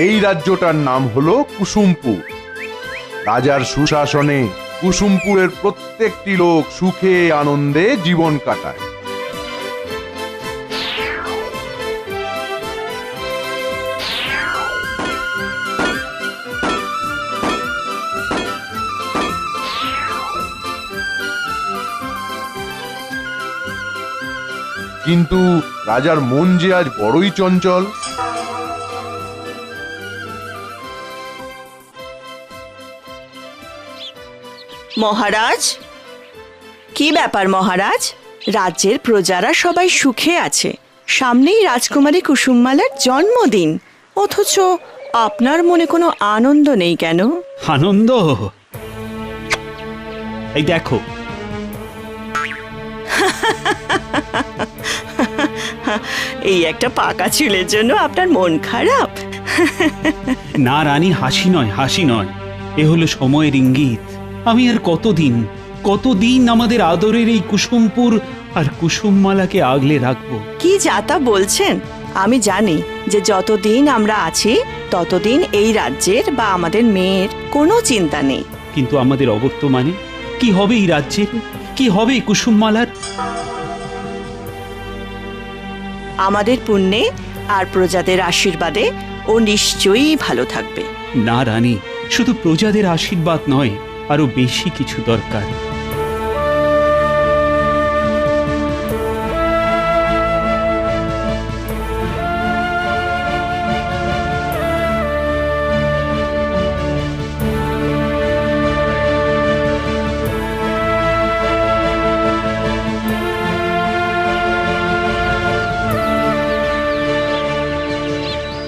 এই রাজ্যটার নাম হলো কুসুমপুর। রাজার সুশাসনে কুসুমপুরের প্রত্যেকটি লোক সুখে আনন্দে জীবন কাটায়। কিন্তু রাজার মন যে আজ বড়ই চঞ্চল। মহারাজ, কি ব্যাপার মহারাজ? রাজ্যের প্রজারা সবাই সুখে আছে, সামনেই রাজকুমারী কুসুমমালার জন্মদিন, অথচ আপনার মনে কোনো আনন্দ নেই কেন? আনন্দ? এই দেখো। এই একটা পাকা চুলের জন্য আপনার মন খারাপ? না রানী, হাসি নয়, হাসি নয়, এ হলো সময়ের ইঙ্গিত। আমি আর কতদিন আমাদের আদরের এই কুসুমপুর আর কুসুমমালাকে আগলে রাখবো। কি যাতা বলছেন? আমি জানি যে যতদিন আমরা আছি ততদিন এই রাজ্যের বা আমাদের মেয়ের কোনো চিন্তা নেই। কিন্তু আমাদের অবর্তমানে কি হবে এই রাজ্যের, কি হবে কুসুমমালার? আমাদের পুণ্যে আর প্রজাদের আশীর্বাদে ও নিশ্চয়ই ভালো থাকবে। না রানী, শুধু প্রজাদের আশীর্বাদ নয়, আরো বেশি কিছু দরকার।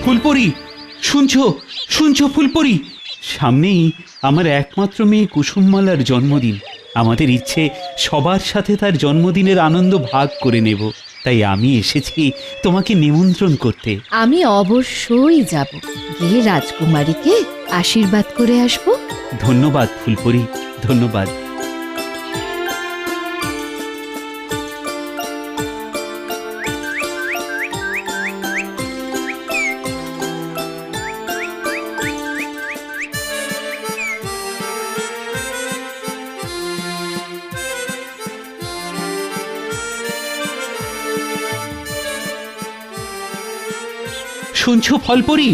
ফুলপরি, শুনছো ফুলপরি? সামনেই আমার একমাত্র মেয়ে কুসুমমালার জন্মদিন। আমাদের ইচ্ছে সবার সাথে তার জন্মদিনের আনন্দ ভাগ করে নেব। তাই আমি এসেছি তোমাকে নিমন্ত্রণ করতে। আমি অবশ্যই যাব, গিয়ে রাজকুমারীকে আশীর্বাদ করে আসব। ধন্যবাদ ফুলপরি, ধন্যবাদ। শুনছো ফলপরি?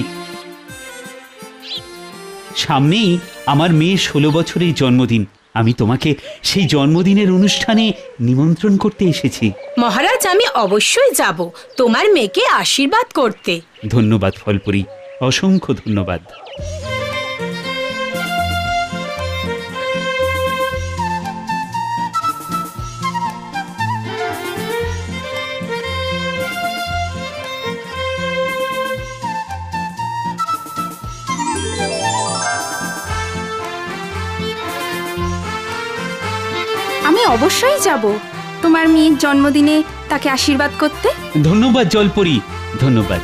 সামনেই আমার মেয়ের 16 বছরের জন্মদিন। আমি তোমাকে সেই জন্মদিনের অনুষ্ঠানে নিমন্ত্রণ করতে এসেছি। মহারাজ, আমি অবশ্যই যাব তোমার মেয়েকে আশীর্বাদ করতে। ধন্যবাদ ফলপরি, অসংখ্য ধন্যবাদ। আমি অবশ্যই যাব তোমার মেয়ের জন্মদিনে তাকে আশীর্বাদ করতে। ধন্যবাদ জলপরি, ধন্যবাদ।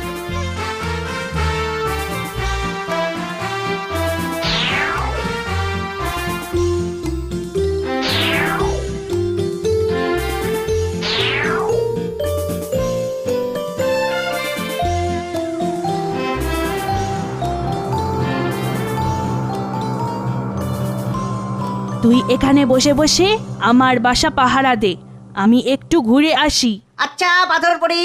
তুই এখানে বসে বসে আমার বাসা পাহারা দে, আমি একটু ঘুরে আসি। আচ্ছা পাথরপরি।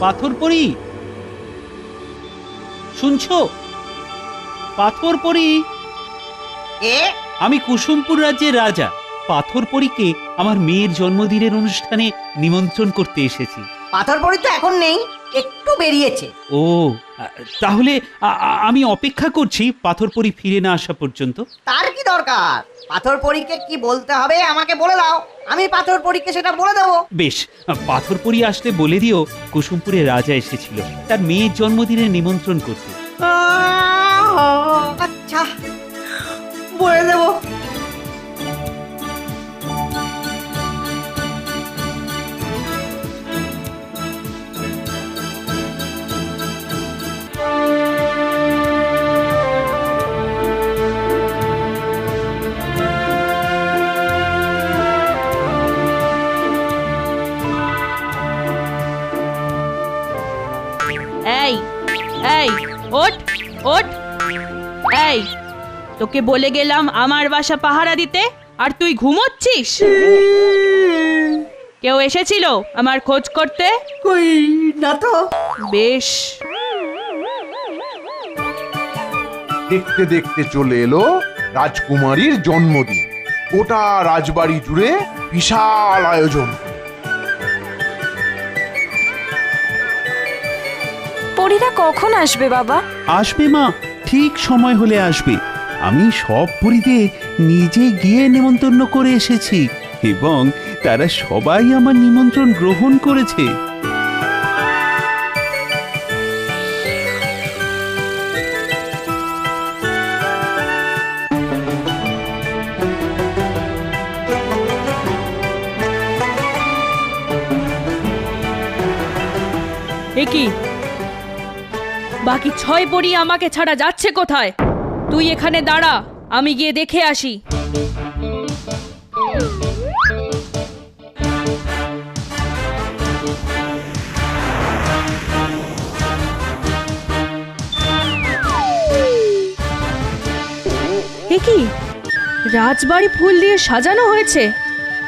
পাথরপরি, শুনছো? পাথরপরি, আমি কুসুমপুর রাজ্যের রাজা। পাথরপরিকে আমার মেয়ের জন্মদিনের অনুষ্ঠানে নিমন্ত্রণ করতে এসেছি। পাথরপরি তো এখন নেই, একটু বেরিয়েছে। ও, তাহলে আমি অপেক্ষা করছি পাথরপরি ফিরে না আসা পর্যন্ত। তার কি দরকার? পাথরপরিকে কি বলতে হবে আমাকে বলে দাও, আমি পাথরপরিকে সেটা বলে দেবো। বেশ, পাথরপরি আসলে বলে দিও কুসুমপুরে রাজা এসেছিল তার মেয়ের জন্মদিনের নিমন্ত্রণ করতে। আচ্ছা, বলে দেবো। এই এই ওঠ ওঠ। এই, তোকে বলে গেলাম আমার বাসা পাহারা দিতে, আর তুই ঘুমোচ্ছিস? কেউ এসেছিল আমার খোঁজ করতে? কই না তো। বেশ। দেখতে দেখতে চলে এলো রাজকুমারীর জন্মদিন। গোটা রাজবাড়ি জুড়ে বিশাল আয়োজন। পরীরা কখন আসবে বাবা? আসবে মা, ঠিক সময় হলে আসবে। আমি সব পরিদের নিজে গিয়ে নেমন্তন্ন করে এসেছি এবং তারা সবাই আমার নিমন্ত্রণ গ্রহণ করেছে। এ কি, বাকি 6 পরী আমাকে ছাড়া যাচ্ছে কোথায়? তুই এখানে দাঁড়া, আমি গিয়ে দেখে আসি। এ কি, রাজবাড়ি ফুল দিয়ে সাজানো হয়েছে?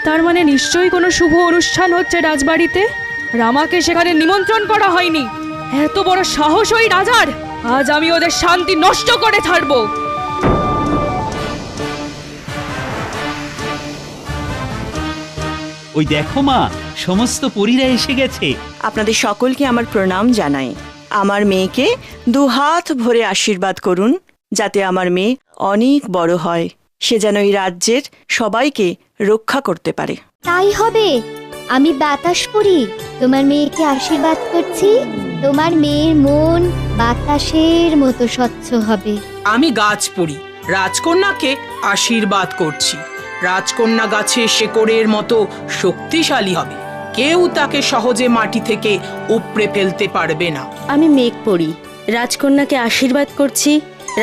তার মানে নিশ্চয়ই কোনো শুভ অনুষ্ঠান হচ্ছে রাজবাড়িতে। রামাকে সেখানে নিমন্ত্রণ করা হয়নি। এত বড় সাহস ওই রাজার! আজ আমি ওদের শান্তি নষ্ট করে ছাড়বো। ওই দেখো মা, সমস্ত পরীরা এসে গেছে। আপনাদের সকলকে আমার প্রণাম জানাই। আমার মেয়েকে 2 হাত ভরে আশীর্বাদ করুন, যাতে আমার মেয়ে অনেক বড় হয়, সে যেন এই রাজ্যের সবাইকে রক্ষা করতে পারে। তাই হবে। আমি বাতাস পড়ি, তোমার মেয়েকে আশীর্বাদ করছি। তোমার মেয়ের মন বাতাসের মতো স্বচ্ছ হবে। আমি গাছ পড়ি, রাজকন্যাকে আশীর্বাদ করছি। রাজকন্যা গাছের শেকড়ের মতো শক্তিশালী হবে, কেউ তাকে সহজে মাটি থেকে উপড়ে ফেলতে পারবে না। আমি মেঘ পড়ি, রাজকন্যাকে আশীর্বাদ করছি।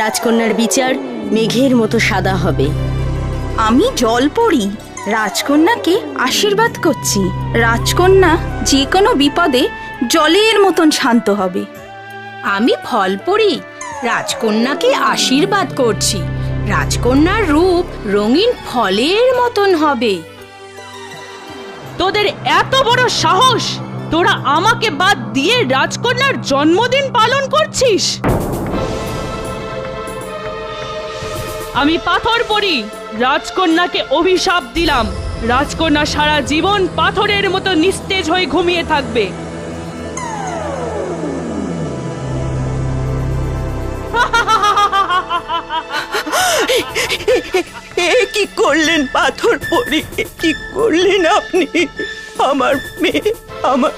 রাজকন্যার বিচার মেঘের মতো সাদা হবে। আমি জল পড়ি, রাজকন্যাকে আশীর্বাদ করছি। রাজকন্যা যে কোনো বিপদে জলের মতন শান্ত হবে। আমি ফল পড়ি, রাজকন্যাকে আশীর্বাদ করছি। রাজকন্যার রূপ রঙিন ফলের মতন হবে। তোদের এত বড় সাহস! তোরা আমাকে বাদ দিয়ে রাজকন্যার জন্মদিন পালন করছিস? আমি পাথর পড়ি, রাজকন্যাকে অভিশাপ দিলাম। রাজকন্যা সারা জীবন পাথরের মতো নিস্তেজ হয়ে ঘুমিয়ে থাকবে। কি করলেন পাথর পড়ে? কি করলেন আপনি? আমার মেয়ে, আমার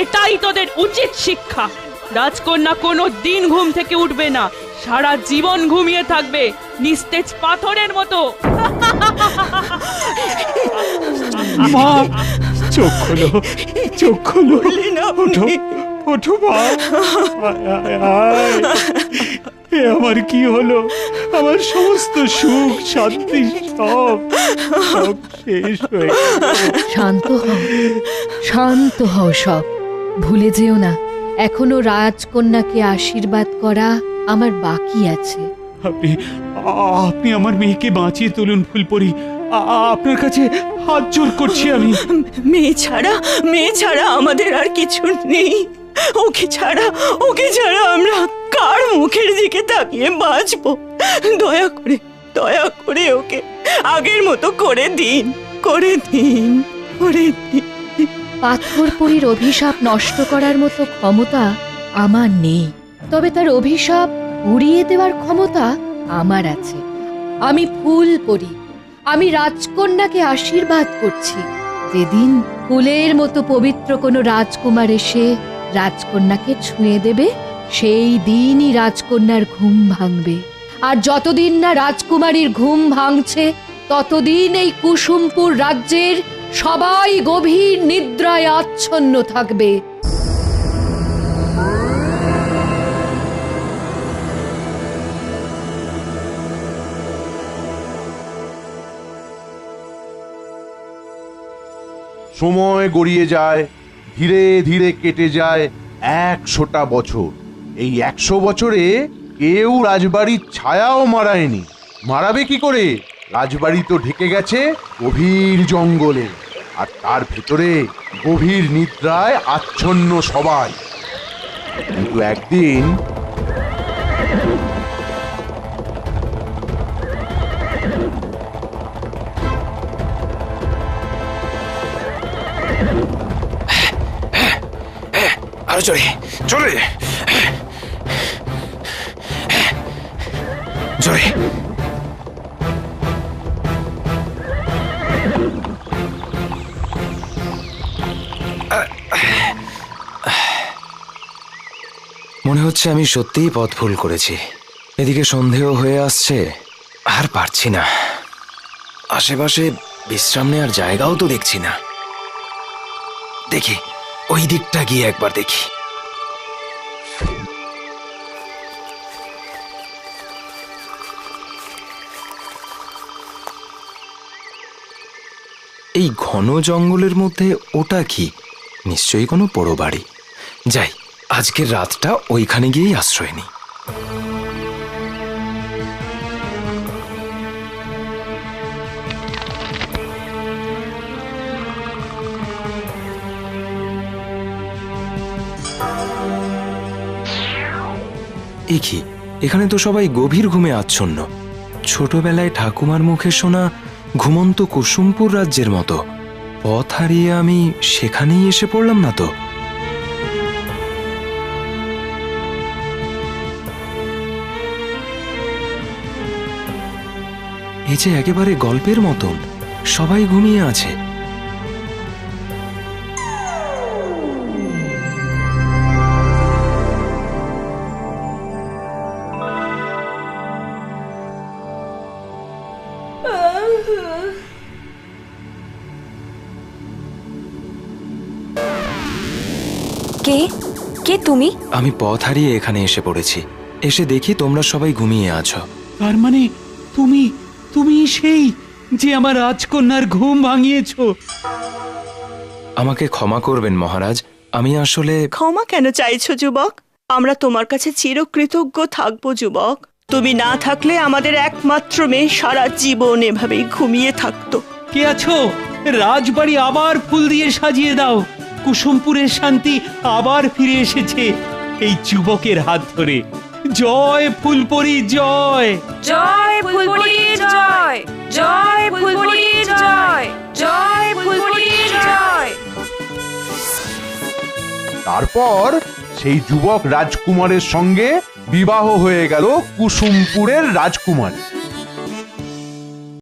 এটাই তোদের উচিত শিক্ষা। রাজকন্যা কোনো দিন ঘুম থেকে উঠবে না, সারা জীবন ঘুমিয়ে থাকবে নিস্তেজ পাথরের মতো। মা, চোখ খোলো, চোখ খোলো। ওঠো, ওঠো মা। এ আমার কি হলো? আমার সমস্ত সুখ শান্তি সব শেষ হয়ে গেল। শান্ত হও, শান্ত হও। সব ভুলে যেও না, এখনো রাজকন্যাকে আশীর্বাদ করা আমার বাকি আছে। আপনি আমার মেয়েকে বাঁচিয়ে তুলুন ফুলপরি। আপনার কাছে হাত জোর করছি আমি। মেয়ে ছাড়া আমাদের আর কিছু নেই। ওকে ছাড়া আমরা কার মুখের দিকে তাকিয়ে বাঁচবো? দয়া করে ওকে আগের মতো করে দিন। পাথরপুরীর অভিশাপ নষ্ট করার মতো ক্ষমতা আমার নেই, তবে তার অভিশাপ উড়িয়ে দেওয়ার ক্ষমতা আমার আছে। আমি ফুল পড়ি, আমি রাজকন্যাকে আশীর্বাদ করছি। যেদিন ফুলের মতো পবিত্র কোনো রাজকুমার এসে রাজকন্যাকে ছুঁয়ে দেবে, সেই দিনই রাজকন্যার ঘুম ভাঙবে। আর যতদিন না রাজকুমারীর ঘুম ভাঙছে, ততদিন এই কুসুমপুর রাজ্যের সবাই গভীর নিদ্রায় আচ্ছন্ন থাকবে। সময় গড়িয়ে যায়, ধীরে ধীরে কেটে যায় 100টা বছর। এই 100 বছরে কেউ রাজবাড়ির ছায়াও মারায়নি। মারাবে কি করে? রাজবাড়ি তো ঢেকে গেছে গভীর জঙ্গলে, আর তার ভেতরে গভীর নিদ্রায় আচ্ছন্ন সবাই। কিন্তু একদিন আরো জোরে জোরে জোরে। মনে হচ্ছে আমি সত্যিই পথ ভুল করেছি। এদিকে সন্দেহ হয়ে আসছে, আর পারছি না। আশেপাশে বিশ্রাম নেওয়ার জায়গাও তো দেখছি না। দেখি ওই দিকটা গিয়ে একবার দেখি। এই ঘন জঙ্গলের মধ্যে ওটা কি? নিশ্চয়ই কোনো পোড়ো বাড়ি। যাই, আজকের রাতটা ওইখানে গিয়েই আশ্রয় নিই। এ কি, এখানে তো সবাই গভীর ঘুমে আচ্ছন্ন। ছোটবেলায় ঠাকুমার মুখে শোনা ঘুমন্ত কুসুমপুর রাজ্যের মতো। পথ হারিয়ে আমি সেখানেই এসে পড়লাম না তো? এ যে একেবারে গল্পের মতন, সবাই ঘুমিয়ে আছে। কে কে তুমি? আমি পথ হারিয়ে এখানে এসে পড়েছি। এসে দেখি তোমরা সবাই ঘুমিয়ে আছো। তার মানে তুমি তুমি সেই যে আমার রাজকন্যার ঘুম ভাঙিয়েছো। আমাকে ক্ষমা করবেন মহারাজ, আমি আসলে... ক্ষমা কেন চাইছো যুবক? আমরা তোমার কাছে চিরকৃতজ্ঞ থাকবো যুবক। তুমি না থাকলে আমাদের একমাত্র মেয়ে সারা জীবন এভাবেই ঘুমিয়ে থাকতো। কে আছো? রাজবাড়ি আবার ফুল দিয়ে সাজিয়ে দাও। কুসুমপুরের শান্তি আবার ফিরে এসেছে এই যুবকের হাত ধরে। জয় ফুলপরি জয়! জয় ফুলপরি জয়! জয় ফুলপরি জয়! জয় ফুলপরি জয়! তারপর সেই যুবক রাজকুমারের সঙ্গে বিবাহ হয়ে গেল কুসুমপুরের রাজকুমারী।